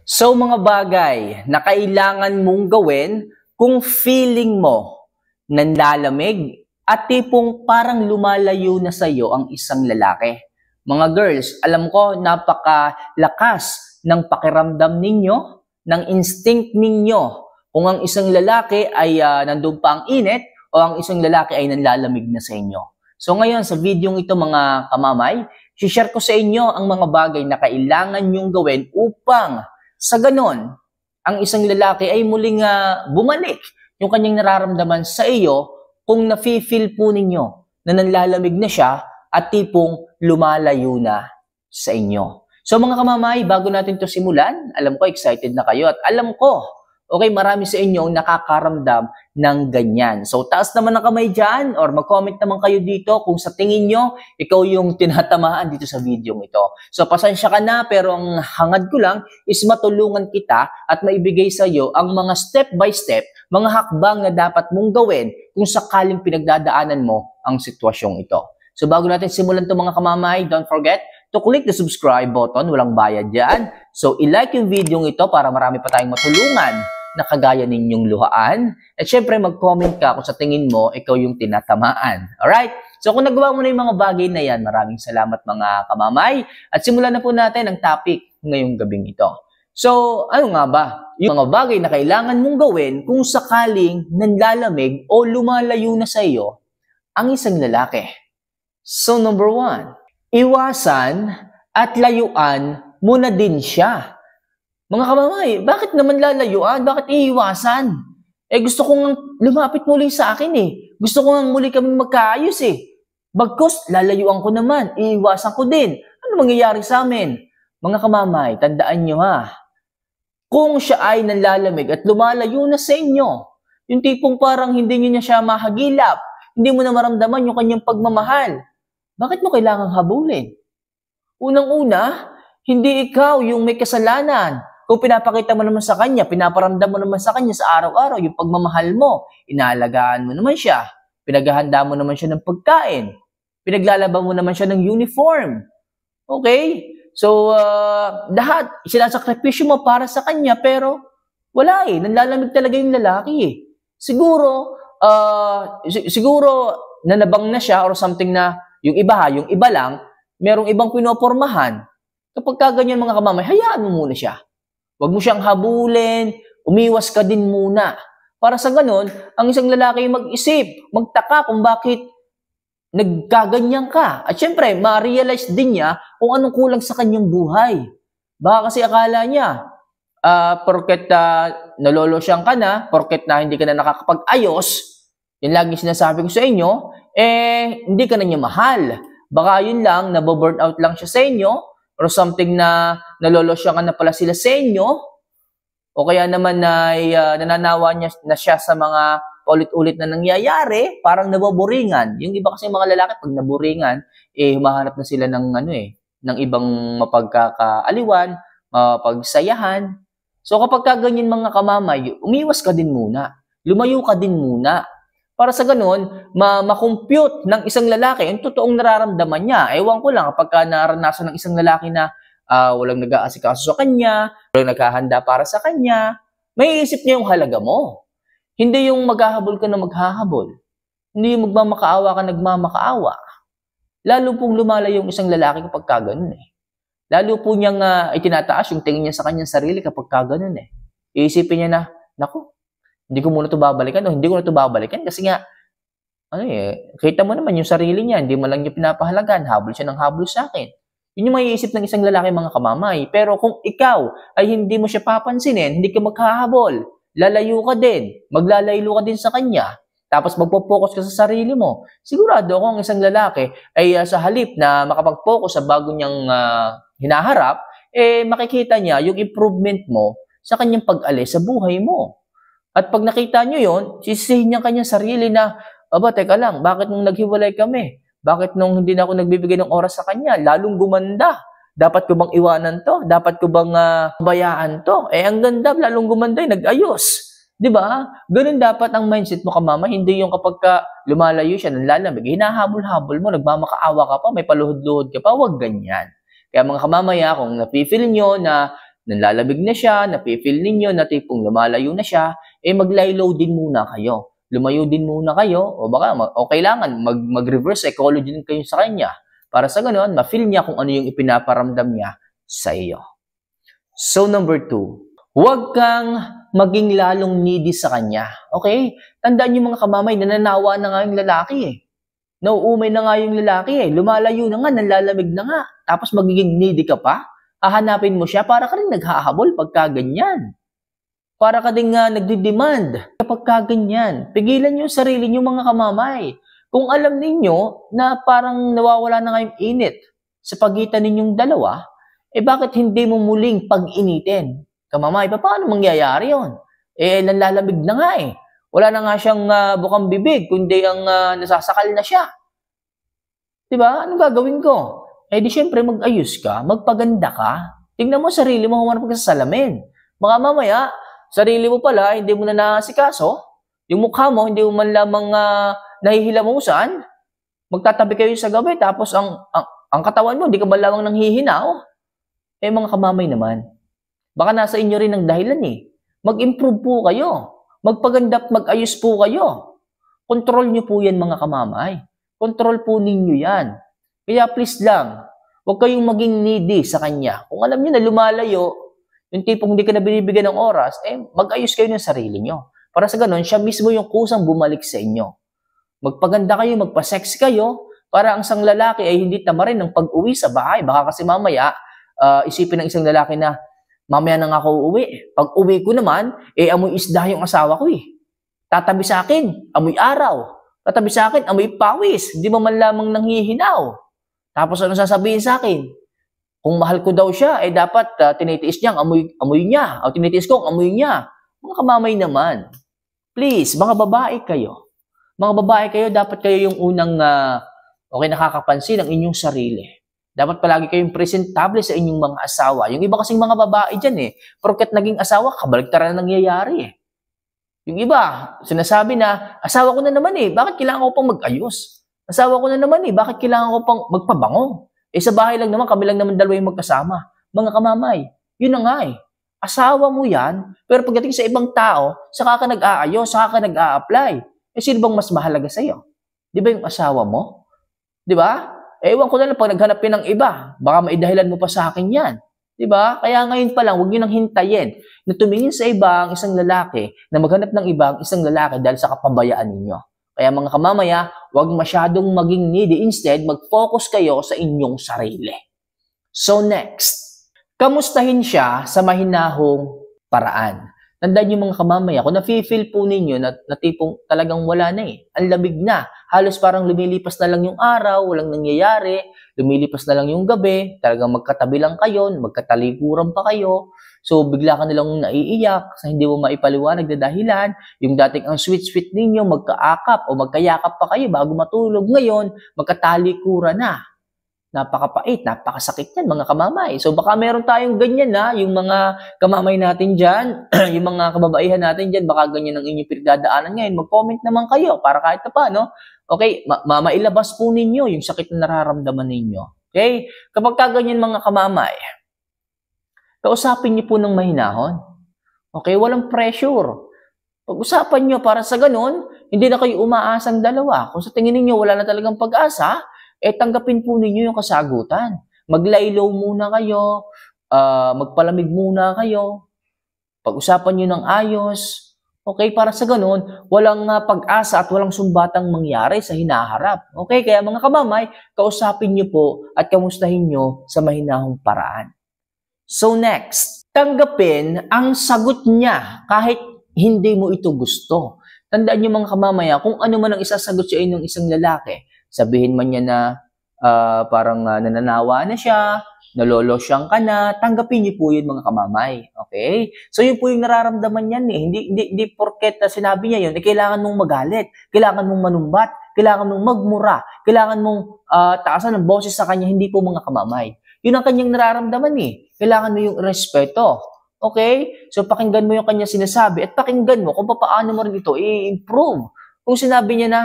So mga bagay na kailangan mong gawin kung feeling mo nanlalamig at tipong parang lumalayo na sa iyo ang isang lalaki. Mga girls, alam ko napakalakas ng pakiramdam ninyo, ng instinct ninyo kung ang isang lalaki ay nandun pa ang init o ang isang lalaki ay nanlalamig na sa inyo. So ngayon sa video ito mga kamamay, share ko sa inyo ang mga bagay na kailangan nyong gawin upang sa ganon, ang isang lalaki ay muling bumalik yung kanyang nararamdaman sa iyo kung nafe-feel po ninyo na nanlalamig na siya at tipong lumalayo na sa inyo. So mga kamamay, bago natin to simulan, alam ko excited na kayo at alam ko, okay, marami sa inyo nakakaramdam ng ganyan. So taas naman ang kamay dyan or mag-comment naman kayo dito kung sa tingin nyo, ikaw yung tinatamaan dito sa video ito. So pasensya ka na pero ang hangad ko lang is matulungan kita at maibigay sa iyo ang mga step by step, mga hakbang na dapat mong gawin kung sakaling pinagdadaanan mo ang sitwasyong ito. So bago natin simulan ito mga kamamay, don't forget to click the subscribe button, walang bayad dyan. So i-like yung video ito para marami pa tayong matulungan na kagaya ninyong luhaan. At syempre, mag-comment ka kung sa tingin mo, ikaw yung tinatamaan. Alright? So kung nagawa mo na yung mga bagay na yan, maraming salamat mga kamamay. At simulan na po natin ang topic ngayong gabing ito. So, ano nga ba? Yung mga bagay na kailangan mong gawin kung sakaling nanlalamig o lumalayo na sa iyo ang isang lalaki. So, number 1, iwasan at layuan mo na din siya. Mga kamamay, bakit naman lalayuan? Bakit iiwasan? Gusto kong lumapit muli sa akin eh. Gusto ko nga muli kaming magkaayos eh. Bagkus, lalayuan ko naman. Iiwasan ko din. Ano mangyayari sa amin? Mga kamamay, tandaan nyo ha. Kung siya ay nanlalamig at lumalayo na sa inyo, yung tipong parang hindi nyo na siya mahagilap, hindi mo na maramdaman yung kanyang pagmamahal, bakit mo kailangang habulin? Unang-una, hindi ikaw yung may kasalanan. Kung pinapakita mo naman sa kanya, pinaparamdam mo naman sa kanya sa araw-araw yung pagmamahal mo, inaalagaan mo naman siya, pinaghahanda mo naman siya ng pagkain, pinaglalaban mo naman siya ng uniform. Okay? So, lahat, sinasakripisyo mo para sa kanya, pero wala eh, nanlalamig talaga yung lalaki eh. Siguro, siguro nanabang na siya or something na yung iba lang, merong ibang pinopormahan. Kapag kaganyan mga kamamay, hayaan mo muna siya. Huwag mo siyang habulin, umiwas ka din muna. Para sa ganon, ang isang lalaki mag-isip, magtaka kung bakit nagkaganyan ka. At syempre, ma-realize din niya kung anong kulang sa kanyang buhay. Baka kasi akala niya, porket nalolosyang ka na, porket na hindi ka na nakakapag-ayos, yung laging sinasabi ko sa inyo, hindi ka na niya mahal. Baka yun lang, naboburn out lang siya sa inyo, or something na nalolosya ka na pala sila sa inyo, o kaya naman na nananawa niya na siya sa mga ulit-ulit na nangyayari, parang naboboringan. Yung iba kasi mga lalaki, pag naboringan, humahanap na sila ng, ng ibang mapagkakaaliwan, mapagsayahan. So kapag kaganyan mga kamamay, umiwas ka din muna. Lumayo ka din muna. Para sa ganun, ma-compute ng isang lalaki ang totoong nararamdaman niya. Ewan ko lang, kapag naranasan ng isang lalaki na walang nag-aasikaso sa kanya, walang naghahanda para sa kanya, may isip niya yung halaga mo. Hindi yung maghahabol ka na maghahabol. Hindi yung magmamakaawa ka nagmamakaawa. Lalo pong lumalayo yung isang lalaki kapag kaganon eh. Lalo po niyang itinataas yung tingin niya sa kanyang sarili kapag kaganon eh. Iisipin niya na, naku, hindi ko muna ito babalikan o hindi ko na ito babalikan kasi nga, kita mo naman yung sarili niya, hindi mo lang niya pinapahalagan, habol siya ng habol sa akin. Yun yung maiisip ng isang lalaki mga kamamay. Pero kung ikaw ay hindi mo siya papansinin, hindi ka maghahabol, lalayo ka din, maglalaylo ka din sa kanya, tapos magpo-focus ka sa sarili mo, sigurado ako ang isang lalaki ay sa halip na makapag-focus sa bago niyang hinaharap, makikita niya yung improvement mo sa kanyang pag-alis sa buhay mo. At pag nakita nyo yun, sisihin niya kanyang sarili na, teka lang, bakit nung naghiwalay kami? Bakit nung hindi na ako nagbibigay ng oras sa kanya? Lalong gumanda. Dapat ko bang iwanan to? Dapat ko bang bayaan to? Ang ganda, lalong gumanda, nag-ayos. Diba? Ganun dapat ang mindset mo kamama. Hindi yung kapag lumalayo siya, nanlalamig, hinahabol-habol mo, nagmamakaawa ka pa, may paluhod-luhod ka pa, wag ganyan. Kaya mga kamamaya, kung napifeel nyo na nanlalamig na siya, napifeel ninyo na tipong lumalayo na siya, mag-lie low din muna kayo. Lumayo din muna kayo, o baka, o kailangan mag-reverse psychology din kayo sa kanya. Para sa ganoon, ma-feel niya kung ano yung ipinaparamdam niya sa iyo. So, number 2, huwag kang maging lalong needy sa kanya. Okay? Tandaan yung mga kamamay, nananawa na nga yung lalaki Nauumay na nga yung lalaki Lumalayo na nga, nanlalamig na nga. Tapos magiging needy ka pa? Hahanapin mo siya para ka rin naghahabol pagka ganyan. Para ka din nga nagdi-demand kapag ganyan. Pigilan niyo yung sarili niyo mga kamamay. Kung alam ninyo na parang nawawala na nga yung init sa pagitan ninyong dalawa, bakit hindi mo muling pag-initin? Kamamay, paano mangyayari yun? Nanlalamig na nga Wala na nga siyang bukang bibig, kundi ang nasasakal na siya. Diba? Anong gagawin ko? Di syempre mag-ayos ka, magpaganda ka. Tingnan mo sarili mo, humarap ka sa salamin. Mga mamaya, sarili mo pala, hindi mo na nasikaso. Yung mukha mo, hindi mo man lamang nahihilamusan. Magtatabi kayo sa gabi, tapos ang katawan mo, hindi ka ba lamang nanghihinaw? Mga kamamay naman. Baka nasa inyo rin ang dahilan Mag-improve po kayo. Magpaganda at mag-ayos po kayo. Control nyo po yan mga kamamay. Control po ninyo yan. Kaya please lang, huwag kayong maging needy sa kanya. Kung alam nyo na lumalayo, yung tipong hindi ka na binibigyan ng oras, mag-ayos kayo ng sarili nyo. Para sa ganun, siya mismo yung kusang bumalik sa inyo. Magpaganda kayo, magpa-sex kayo, para ang isang lalaki ay hindi tamarin ng pag-uwi sa bahay. Baka kasi mamaya, isipin ng isang lalaki na, mamaya na nga ako uuwi. Pag uwi ko naman, amoy isda yung asawa ko Tatabi sa akin, amoy araw. Tatabi sa akin, amoy pawis. Hindi mo man lamang nanghihinaw. Tapos ano sasabihin sa akin? Kung mahal ko daw siya, dapat tinitiis niya ang amoy niya. O tinitiis ko ang amoy niya. Mga kamamay naman. Please, mga babae kayo. Mga babae kayo, dapat kayo yung unang nakakapansin ng inyong sarili. Dapat palagi kayong presentable sa inyong mga asawa. Yung iba kasing mga babae dyan porket naging asawa, kabaligtaran na nangyayari Yung iba, sinasabi na, asawa ko na naman bakit kailangan ko pang mag-ayos? Asawa ko na naman bakit kailangan ko pang magpabango? Sa bahay lang naman, kami lang naman dalawa yung magkasama. Mga kamamay, yun na nga Asawa mo yan, pero pagdating sa ibang tao, saka ka nag-aayos, saka ka nag-a-apply. Sino bang mas mahalaga sa'yo? Di ba yung asawa mo? Di ba? Ewan ko na lang pag naghanap ng iba. Baka maidahilan mo pa sa akin yan. Diba? Kaya ngayon pa lang, huwag nyo nang hintayin na tumingin sa iba ang isang lalaki, na maghanap ng iba ang isang lalaki dahil sa kapabayaan ninyo. Kaya mga kamamaya, huwag masyadong maging needy. Instead, mag-focus kayo sa inyong sarili. So next, kamustahin siya sa mahinahong paraan. Tandaan yung mga kamamaya, kung nafe-feel po ninyo na tipong talagang wala na ang lamig na, halos parang lumilipas na lang yung araw, walang nangyayari, lumilipas na lang yung gabi, talagang magkatabi lang kayo, magkatalikuran pa kayo, so bigla ka nilang naiiyak sa hindi mo maipaliwanag na dahilan, yung dating ang sweet-sweet ninyo, magkaakap o magkayakap pa kayo bago matulog, ngayon, magkatalikuran na. Napakapait, napakasakit yan mga kamamay. So baka meron tayong ganyan yung mga kamamay natin dyan, yung mga kababaihan natin dyan, baka ganyan ang inyong pinagdadaanan ngayon. Mag-comment naman kayo para kahit pa, no? Okay, mailabas po ninyo yung sakit na nararamdaman ninyo. Okay? Kapag ganyan mga kamamay, kausapin niyo po ng mahinahon. Okay, walang pressure. Pag-usapan niyo para sa ganun, hindi na kayo umaasang dalawa. Kung sa tingin niyo wala na talagang pag-asa, tanggapin po ninyo yung kasagutan. Mag-lie low muna kayo, magpalamig muna kayo, pag-usapan nyo ng ayos, okay, para sa ganun, walang pag-asa at walang sumbatang mangyari sa hinaharap. Okay, kaya mga kamamay, kausapin nyo po at kamustahin nyo sa mahinahong paraan. So next, tanggapin ang sagot niya kahit hindi mo ito gusto. Tandaan nyo mga kamamaya, kung ano man ang isasagot sa inyong isang lalaki, sabihin man niya na parang nananawa na siya, nalolosyang ka na, tanggapin niyo po yun mga kamamay. Okay? So yun po yung nararamdaman niyan Hindi porket sinabi niya yun, kailangan mong magalit, kailangan mong manumbat, kailangan mong magmura, kailangan mong taasan ng boses sa kanya, hindi po mga kamamay. Yun ang kanyang nararamdaman Kailangan mo yung respeto. Okay? So pakinggan mo yung kanya sinasabi at pakinggan mo kung paano mo rin ito i-improve. Kung sinabi niya na,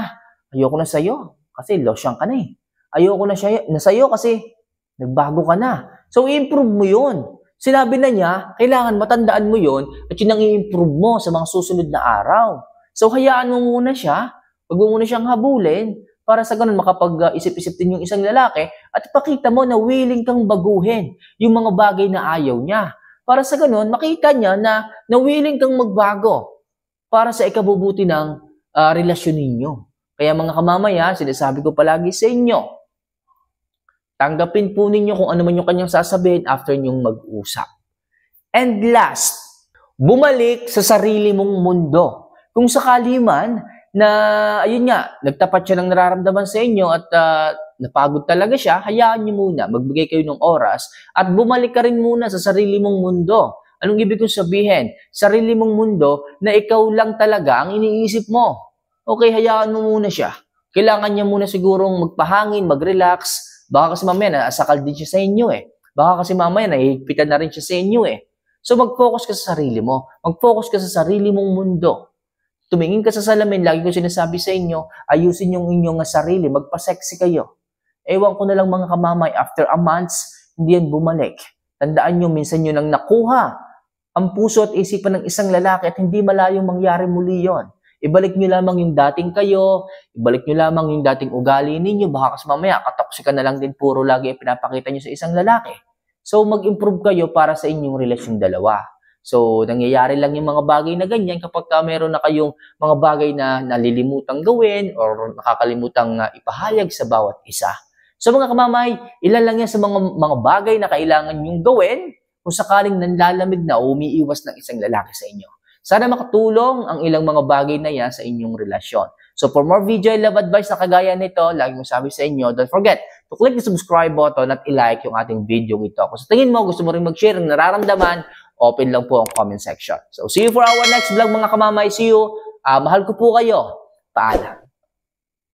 ayoko na sa'yo, kasi losyang ka na Ayoko na sa'yo kasi nagbago ka na. So, i-improve mo yun. Sinabi na niya, kailangan matandaan mo yon at yun ang i-improve mo sa mga susunod na araw. So, hayaan mo muna siya, wag mo muna siyang habulin, para sa ganun makapag-isip-isip din yung isang lalaki at ipakita mo na willing kang baguhin yung mga bagay na ayaw niya. Para sa ganun, makita niya na willing kang magbago para sa ikabubuti ng relasyon ninyo. Kaya mga kamamaya, sinasabi ko palagi sa inyo, tanggapin po ninyo kung ano man yung kanyang sasabihin after nyong mag-usap. And last, bumalik sa sarili mong mundo. Kung sakali man na, ayun nga, nagtapat siya ng nararamdaman sa inyo at napagod talaga siya, hayaan niyo muna, magbigay kayo ng oras at bumalik ka rin muna sa sarili mong mundo. Anong ibig kong sabihin? Sarili mong mundo na ikaw lang talaga ang iniisip mo. Okay, hayaan mo muna siya. Kailangan niya muna sigurong magpahangin, mag-relax. Baka kasi mamaya naasakal din siya sa inyo eh. Baka kasi mamaya nahihigpitan na rin siya sa inyo eh. So mag-focus ka sa sarili mo. Mag-focus ka sa sarili mong mundo. Tumingin ka sa salamin, lagi ko sinasabi sa inyo, ayusin yung inyong sarili, magpa-sexy kayo. Ewan ko na lang mga kamamay, after a month, hindi yan bumalik. Tandaan nyo, minsan nyo nang nakuha ang puso at isipan ng isang lalaki at hindi malayong mangyari muli yon. Ibalik nyo lamang yung dating kayo, ibalik nyo lamang yung dating ugali ninyo, baka kasi mamaya katoksika na lang din puro lagi pinapakita nyo sa isang lalaki. So mag-improve kayo para sa inyong relasyon dalawa. So nangyayari lang yung mga bagay na ganyan kapag meron na kayong mga bagay na nalilimutang gawin or nakakalimutang ipahayag sa bawat isa. So mga kamamay, ilan lang yan sa mga bagay na kailangan nyong gawin kung sakaling nanlalamig na o umiiwas ng isang lalaki sa inyo. Sana makatulong ang ilang mga bagay na yan sa inyong relasyon. So for more video and love advice na kagaya nito, lagi kong sabi sa inyo, don't forget to click the subscribe button at i-like yung ating video ito. Kung sa tingin mo, gusto mo rin mag-share ng nararamdaman, open lang po ang comment section. So see you for our next vlog mga kamamay. See you. Mahal ko po kayo. Paalam.